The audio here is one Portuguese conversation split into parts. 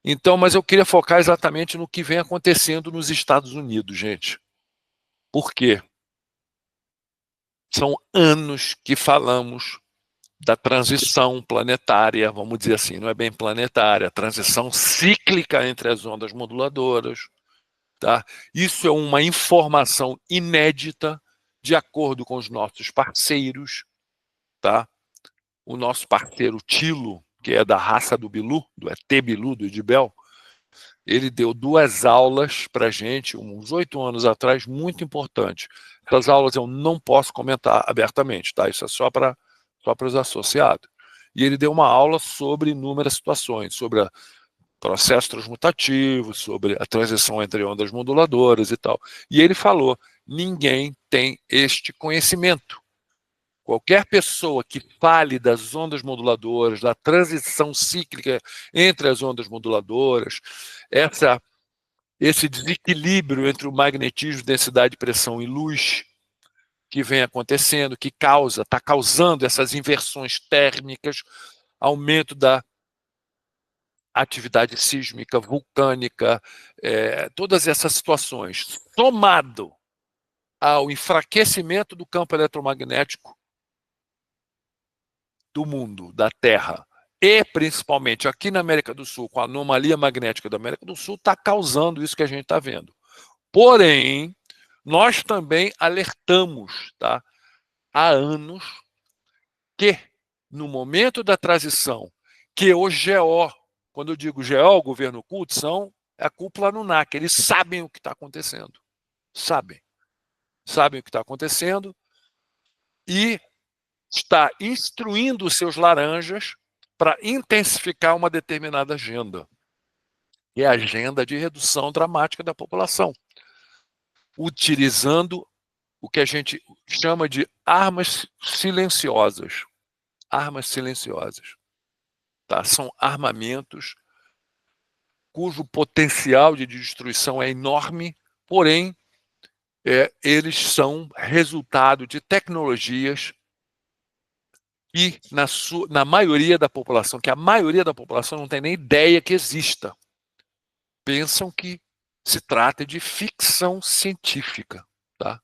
Então, mas eu queria focar exatamente no que vem acontecendo nos Estados Unidos, gente. Por quê? São anos que falamos da transição planetária, vamos dizer assim, não é bem planetária, a transição cíclica entre as ondas moduladoras, tá? Isso é uma informação inédita, de acordo com os nossos parceiros, tá? O nosso parceiro Tilo, que é da raça do Bilu, do ET Bilu, do Idibel, ele deu 2 aulas para a gente, uns 8 anos atrás, muito importantes. Essas aulas eu não posso comentar abertamente, tá? Isso é só para os associados. E ele deu uma aula sobre inúmeras situações, sobre o processo transmutativo, sobre a transição entre ondas moduladoras e tal. E ele falou, ninguém tem este conhecimento. Qualquer pessoa que fale das ondas moduladoras, da transição cíclica entre as ondas moduladoras, esse desequilíbrio entre o magnetismo, densidade, pressão e luz que vem acontecendo, que está causando essas inversões térmicas, aumento da atividade sísmica, vulcânica, todas essas situações, somado ao enfraquecimento do campo eletromagnético do mundo, da Terra, e principalmente aqui na América do Sul, com a anomalia magnética da América do Sul, está causando isso que a gente está vendo. Porém, nós também alertamos, tá, há anos que, no momento da transição, que o GO, quando eu digo GO, o governo oculto, são a cúpula Anunnaki, eles sabem o que está acontecendo. Sabem o que está acontecendo e está instruindo os seus laranjas para intensificar uma determinada agenda, que é a agenda de redução dramática da população, utilizando o que a gente chama de armas silenciosas. Armas silenciosas. Tá? São armamentos cujo potencial de destruição é enorme, porém, eles são resultado de tecnologias que, na maioria da população, que a maioria da população não tem nem ideia que exista, pensam que se trata de ficção científica, tá?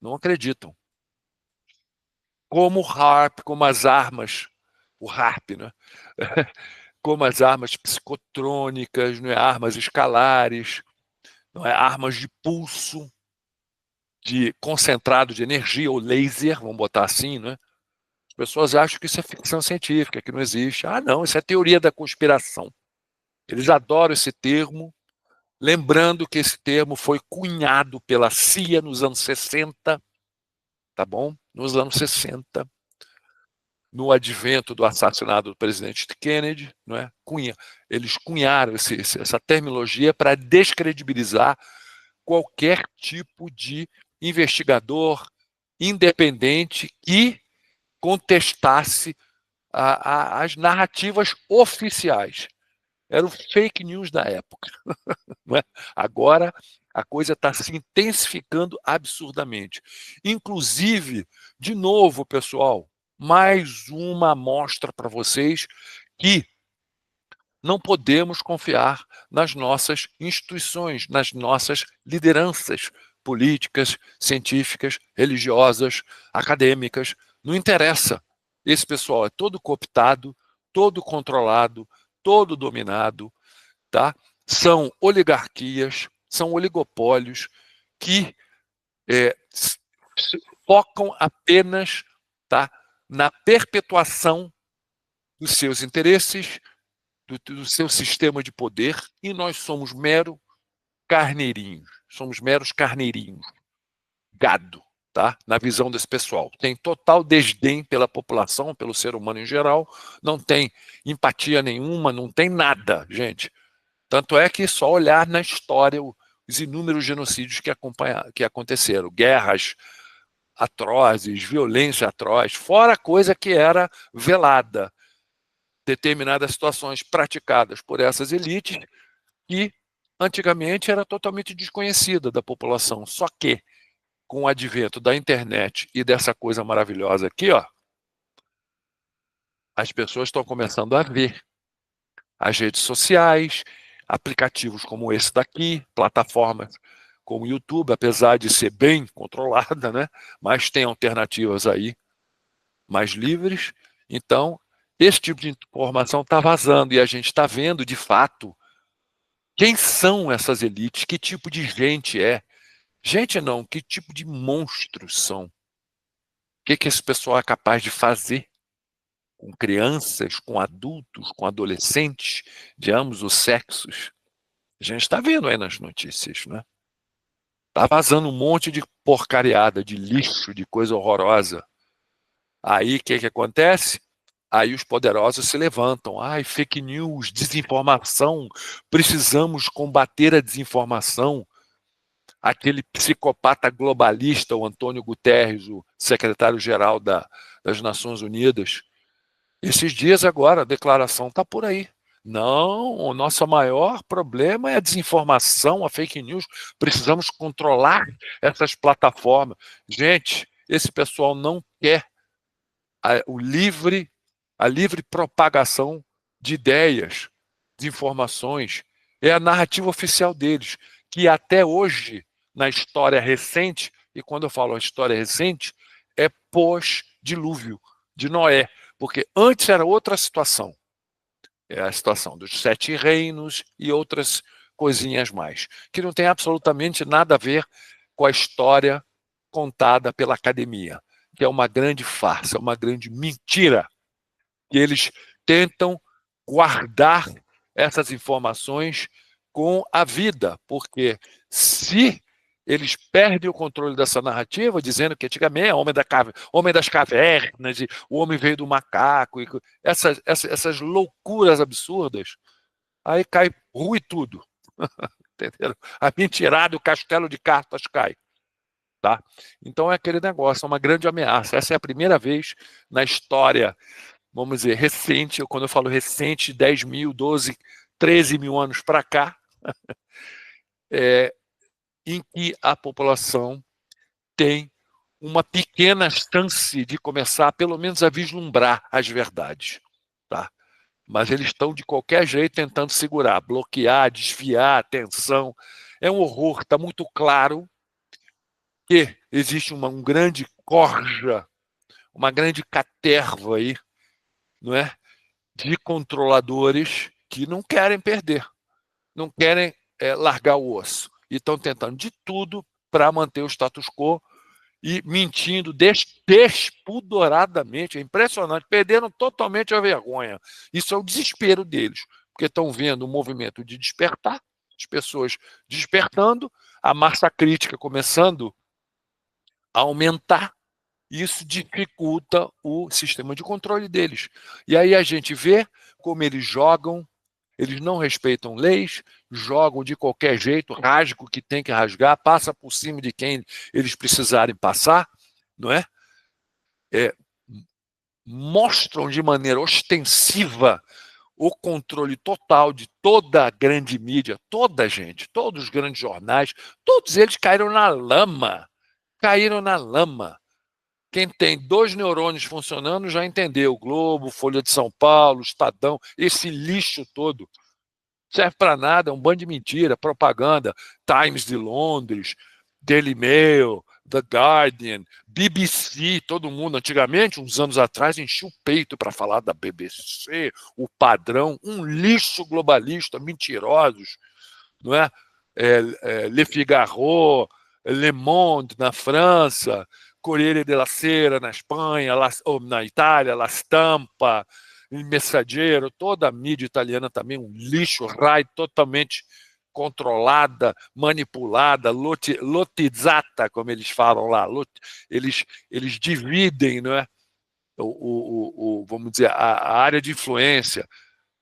Não acreditam. Como o HARP, como as armas, o HARP, né? Como as armas psicotrônicas, né? Armas escalares, não é? Armas de pulso, de concentrado de energia, ou laser, vamos botar assim, né? As pessoas acham que isso é ficção científica, que não existe. Ah, não, isso é teoria da conspiração. Eles adoram esse termo, lembrando que esse termo foi cunhado pela CIA nos anos 60, tá bom? Nos anos 60, no advento do assassinato do presidente Kennedy, não é? Eles cunharam essa terminologia para descredibilizar qualquer tipo de investigador independente que contestasse as narrativas oficiais. Era o fake news da época. Não é? Agora, a coisa está se intensificando absurdamente. Inclusive, de novo, pessoal, mais uma amostra para vocês que não podemos confiar nas nossas instituições, nas nossas lideranças políticas, científicas, religiosas, acadêmicas. Não interessa. Esse pessoal é todo cooptado, todo controlado, todo dominado, tá? São oligarquias, são oligopólios que focam apenas, tá, na perpetuação dos seus interesses, do seu sistema de poder, e nós somos meros carneirinhos, gado, tá? Na visão desse pessoal. Tem total desdém pela população, pelo ser humano em geral, não tem empatia nenhuma, não tem nada, gente. Tanto é que só olhar na história os inúmeros genocídios que aconteceram, guerras atrozes, violência atroz, fora a coisa que era velada, determinadas situações praticadas por essas elites que antigamente era totalmente desconhecida da população. Só que, com o advento da internet e dessa coisa maravilhosa aqui, ó, as pessoas estão começando a ver as redes sociais, aplicativos como esse daqui, plataformas como o YouTube, apesar de ser bem controlada, né? Mas tem alternativas aí mais livres. Então, esse tipo de informação está vazando e a gente está vendo, de fato, quem são essas elites, que tipo de gente é. Gente não, que tipo de monstros são. O que esse pessoal é capaz de fazer com crianças, com adultos, com adolescentes, de ambos os sexos. A gente está vendo aí nas notícias, né? Está vazando um monte de porcariada, de lixo, de coisa horrorosa. Aí o que acontece? Aí os poderosos se levantam. Ai, fake news, desinformação, precisamos combater a desinformação. Aquele psicopata globalista, o Antônio Guterres, o secretário-geral das Nações Unidas, esses dias agora, a declaração está por aí. Não, o nosso maior problema é a desinformação, a fake news. Precisamos controlar essas plataformas. Gente, esse pessoal não quer a livre propagação de ideias, de informações. É a narrativa oficial deles, que até hoje, na história recente, e quando eu falo história recente, é pós-dilúvio de Noé, porque antes era outra situação. É a situação dos 7 reinos e outras coisinhas mais, que não tem absolutamente nada a ver com a história contada pela academia, que é uma grande farsa, uma grande mentira, que eles tentam guardar essas informações com a vida, porque se eles perdem o controle dessa narrativa, dizendo que antigamente é homem das cavernas, e o homem veio do macaco, e essas loucuras absurdas, aí cai, rui tudo. Entenderam? A mentirada, o castelo de cartas cai. Tá? Então é aquele negócio, é uma grande ameaça. Essa é a primeira vez na história, vamos dizer, recente, quando eu falo recente, 10 mil, 12, 13 mil anos para cá, em que a população tem uma pequena chance de começar, pelo menos, a vislumbrar as verdades. Tá? Mas eles estão, de qualquer jeito, tentando segurar, bloquear, desviar a atenção. É um horror, está muito claro que existe um grande corja, uma grande caterva aí, não é? De controladores que não querem perder, não querem largar o osso. E estão tentando de tudo para manter o status quo e mentindo despudoradamente. É impressionante, perderam totalmente a vergonha. Isso é o desespero deles, porque estão vendo um movimento de despertar, as pessoas despertando, a massa crítica começando a aumentar. Isso dificulta o sistema de controle deles. E aí a gente vê como eles jogam, eles não respeitam leis, jogam de qualquer jeito, rasgam o que tem que rasgar, passa por cima de quem eles precisarem passar, não é? Mostram de maneira ostensiva o controle total de toda a grande mídia, toda a gente, todos os grandes jornais, todos eles caíram na lama. Caíram na lama. Quem tem 2 neurônios funcionando já entendeu. Globo, Folha de São Paulo, Estadão, esse lixo todo. Serve para nada, é um bando de mentira, propaganda. Times de Londres, Daily Mail, The Guardian, BBC, todo mundo. Antigamente, uns anos atrás, enchia o peito para falar da BBC, o Padrão, um lixo globalista, mentirosos, não é? Le Figaro, Le Monde na França, Corriere della Sera na Espanha, na Itália, La Stampa, Il Messaggero, toda a mídia italiana também, um lixo, RAI totalmente controlada, manipulada, lotizzata, como eles falam lá. Eles dividem, não é? Vamos dizer, a área de influência.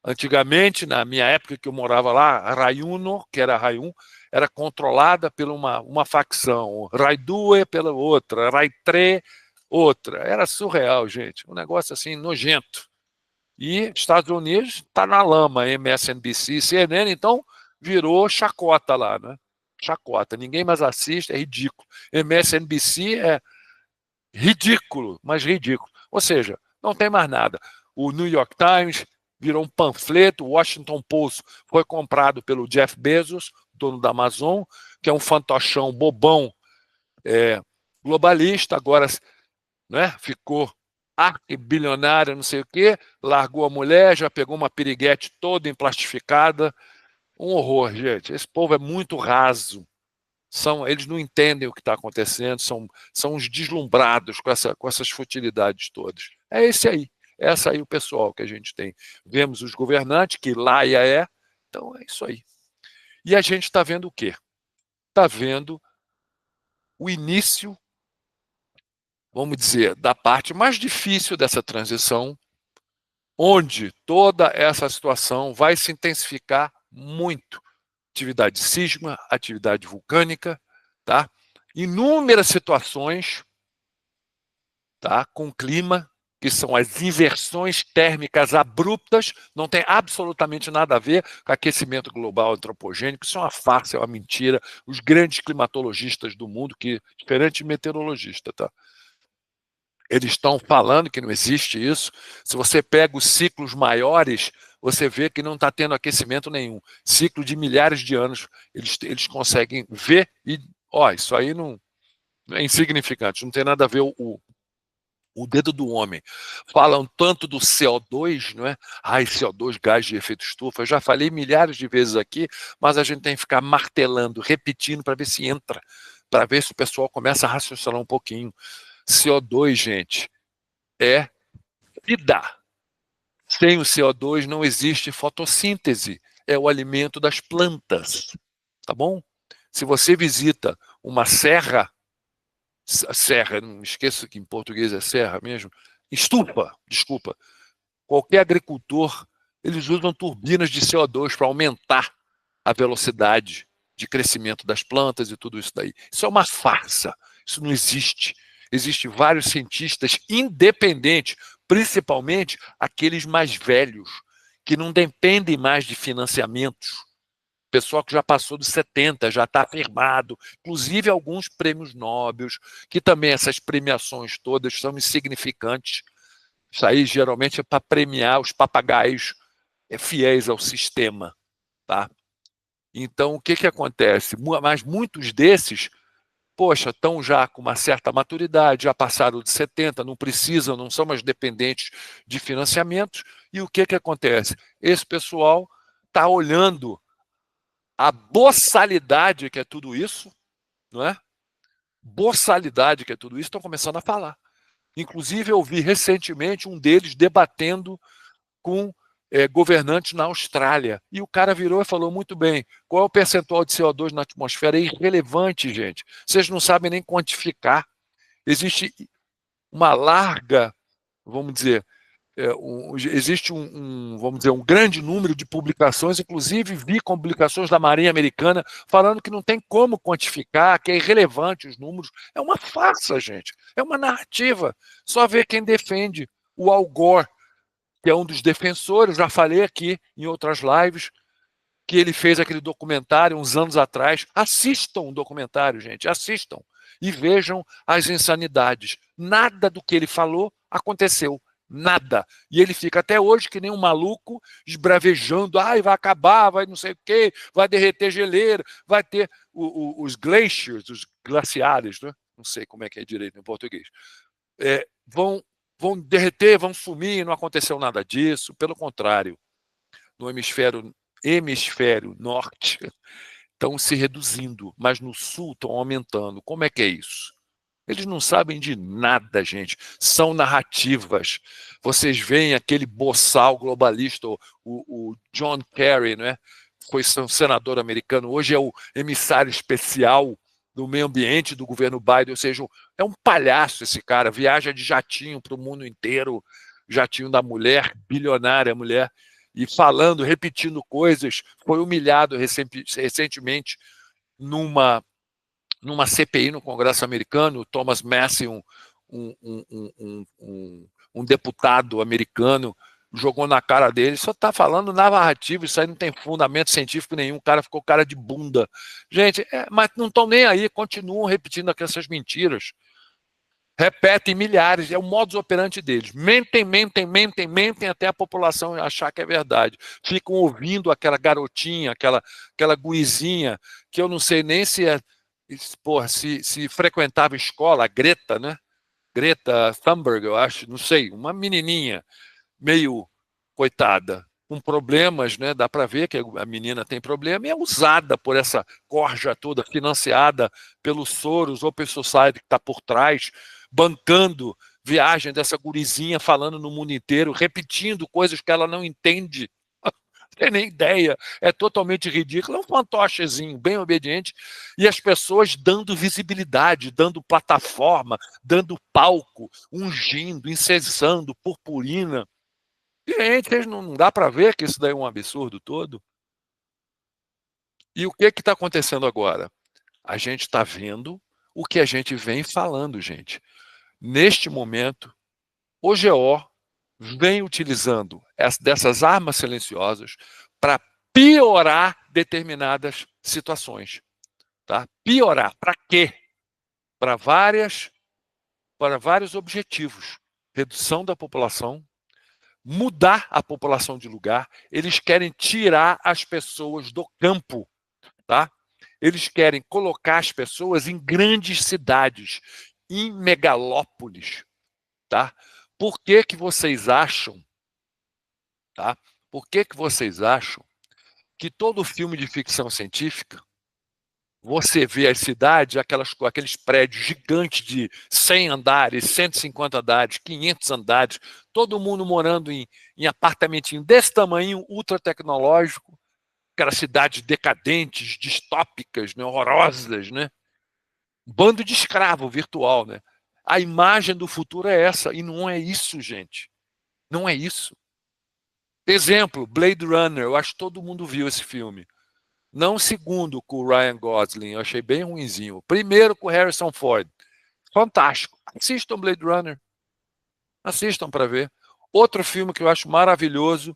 Antigamente, na minha época que eu morava lá, a Rai Uno, que era a Rai 1, era controlada por uma facção, Rai 2 pela outra, Rai 3 outra. Era surreal, gente. Um negócio assim nojento. E Estados Unidos está na lama, MSNBC, CNN, então virou chacota lá, né? Chacota. Ninguém mais assiste, é ridículo. MSNBC é ridículo, mas ridículo. Ou seja, não tem mais nada. O New York Times virou um panfleto. O Washington Post foi comprado pelo Jeff Bezos, dono da Amazon, que é um fantochão bobão, globalista, agora, né, ficou arquibilionário, não sei o quê, largou a mulher, já pegou uma piriguete toda emplastificada. Um horror, gente. Esse povo é muito raso. Eles não entendem o que está acontecendo, são uns deslumbrados com essas futilidades todas. É esse aí. Essa aí o pessoal que a gente tem. Vemos os governantes, que laia é. Então é isso aí. E a gente está vendo o quê? Está vendo o início, vamos dizer, da parte mais difícil dessa transição, onde toda essa situação vai se intensificar muito. Atividade sísmica, atividade vulcânica, tá? Inúmeras situações, tá? Com clima, que são as inversões térmicas abruptas, não tem absolutamente nada a ver com aquecimento global antropogênico, isso é uma farsa, é uma mentira. Os grandes climatologistas do mundo, diferente de meteorologista, tá? Eles estão falando que não existe isso. Se você pega os ciclos maiores, você vê que não está tendo aquecimento nenhum. Ciclo de milhares de anos, eles conseguem ver e, isso aí não é insignificante, não tem nada a ver o dedo do homem. Falam tanto do CO2, não é? CO2, gás de efeito estufa. Eu já falei milhares de vezes aqui, mas a gente tem que ficar martelando, repetindo para ver se entra, para ver se o pessoal começa a raciocinar um pouquinho. CO2, gente, é vida. Sem o CO2 não existe fotossíntese, é o alimento das plantas, tá bom? Se você visita uma serra, não me esqueço que em português é serra mesmo, estufa, desculpa, qualquer agricultor, eles usam turbinas de CO2 para aumentar a velocidade de crescimento das plantas e tudo isso daí. Isso é uma farsa, isso não existe. Existem vários cientistas independentes, principalmente aqueles mais velhos, que não dependem mais de financiamentos. Pessoal que já passou dos 70, já está afirmado, inclusive alguns prêmios Nobel, que também essas premiações todas são insignificantes. Isso aí geralmente é para premiar os papagaios fiéis ao sistema, tá? Então, o que acontece? Mas muitos desses, poxa, estão já com uma certa maturidade, já passaram de 70, não precisam, não são mais dependentes de financiamentos. E o que acontece? Esse pessoal está olhando a boçalidade que é tudo isso, não é? Boçalidade que é tudo isso, estão começando a falar. Inclusive, eu vi recentemente um deles debatendo com governantes na Austrália. E o cara virou e falou muito bem, qual é o percentual de CO2 na atmosfera? É irrelevante, gente. Vocês não sabem nem quantificar. Existe uma larga, vamos dizer, existe vamos dizer, um grande número de publicações, inclusive vi publicações da Marinha Americana falando que não tem como quantificar, que é irrelevante os números. É uma farsa, gente. É uma narrativa. Só ver quem defende. O Al Gore, que é um dos defensores, já falei aqui em outras lives, que ele fez aquele documentário uns anos atrás. Assistam o documentário, gente, assistam. E vejam as insanidades. Nada do que ele falou aconteceu. Nada. E ele fica até hoje que nem um maluco, esbravejando, vai acabar, vai não sei o quê, vai derreter geleira, vai ter os glaciers, os glaciares, né? Não sei como é que é direito em português, vão derreter, vão sumir, não aconteceu nada disso, pelo contrário, no hemisfério norte estão se reduzindo, mas no sul estão aumentando. Como é que é isso? Eles não sabem de nada, gente. São narrativas. Vocês veem aquele boçal globalista, o John Kerry, né? Foi um senador americano, hoje é o emissário especial do meio ambiente do governo Biden, ou seja, é um palhaço esse cara, viaja de jatinho para o mundo inteiro, jatinho da mulher, bilionária mulher, e falando, repetindo coisas, foi humilhado recentemente numa CPI no Congresso americano. O Thomas Massie, um deputado americano, jogou na cara dele, só está falando narrativa, isso aí não tem fundamento científico nenhum, o cara ficou cara de bunda. Gente, mas não estão nem aí, continuam repetindo essas mentiras. Repetem milhares, é o modus operandi deles. Mentem, mentem, mentem, mentem até a população achar que é verdade. Ficam ouvindo aquela garotinha, aquela gurizinha, que eu não sei nem se porra, se frequentava escola, a Greta, né? Greta Thunberg, eu acho, não sei, uma menininha meio coitada, com problemas, né? Dá para ver que a menina tem problema e é usada por essa corja toda, financiada pelo Soros, Open Society que está por trás, bancando viagem dessa gurizinha, falando no mundo inteiro, repetindo coisas que ela não entende. Não tem nem ideia, é totalmente ridículo, é um fantochezinho bem obediente, e as pessoas dando visibilidade, dando plataforma, dando palco, ungindo, incensando, purpurina. Gente, não dá para ver que isso daí é um absurdo todo? E o que está acontecendo agora? A gente está vendo o que a gente vem falando, gente. Neste momento, o GO vem utilizando dessas armas silenciosas para piorar determinadas situações. Tá? Piorar. Para quê? Para vários objetivos. Redução da população, mudar a população de lugar, eles querem tirar as pessoas do campo, tá? Eles querem colocar as pessoas em grandes cidades, em megalópolis, tá? Por que que vocês acham, tá? Por que que vocês acham que todo filme de ficção científica você vê as cidades, aqueles prédios gigantes de 100 andares, 150 andares, 500 andares, todo mundo morando em apartamentinho desse tamanho, ultra tecnológico, aquelas cidades decadentes, distópicas, né, horrorosas, né? Bando de escravo virtual, né? A imagem do futuro é essa, e não é isso, gente. Não é isso. Exemplo, Blade Runner, eu acho que todo mundo viu esse filme. Não o segundo com o Ryan Gosling, eu achei bem ruinzinho. O primeiro com o Harrison Ford. Fantástico. Assistam Blade Runner. Assistam para ver. Outro filme que eu acho maravilhoso,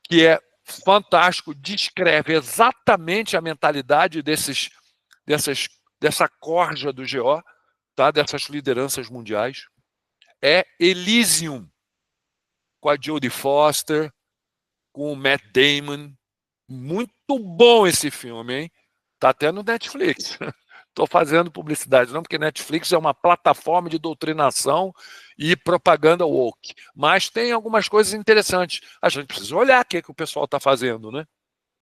que é fantástico, descreve exatamente a mentalidade dessa corja do GO, tá? Dessas lideranças mundiais. É Elysium, com a Jodie Foster, com o Matt Damon. Muito bom esse filme, hein? Tá até no Netflix. Estou fazendo publicidade, não, porque Netflix é uma plataforma de doutrinação e propaganda woke. Mas tem algumas coisas interessantes. A gente precisa olhar o que o pessoal está fazendo, né?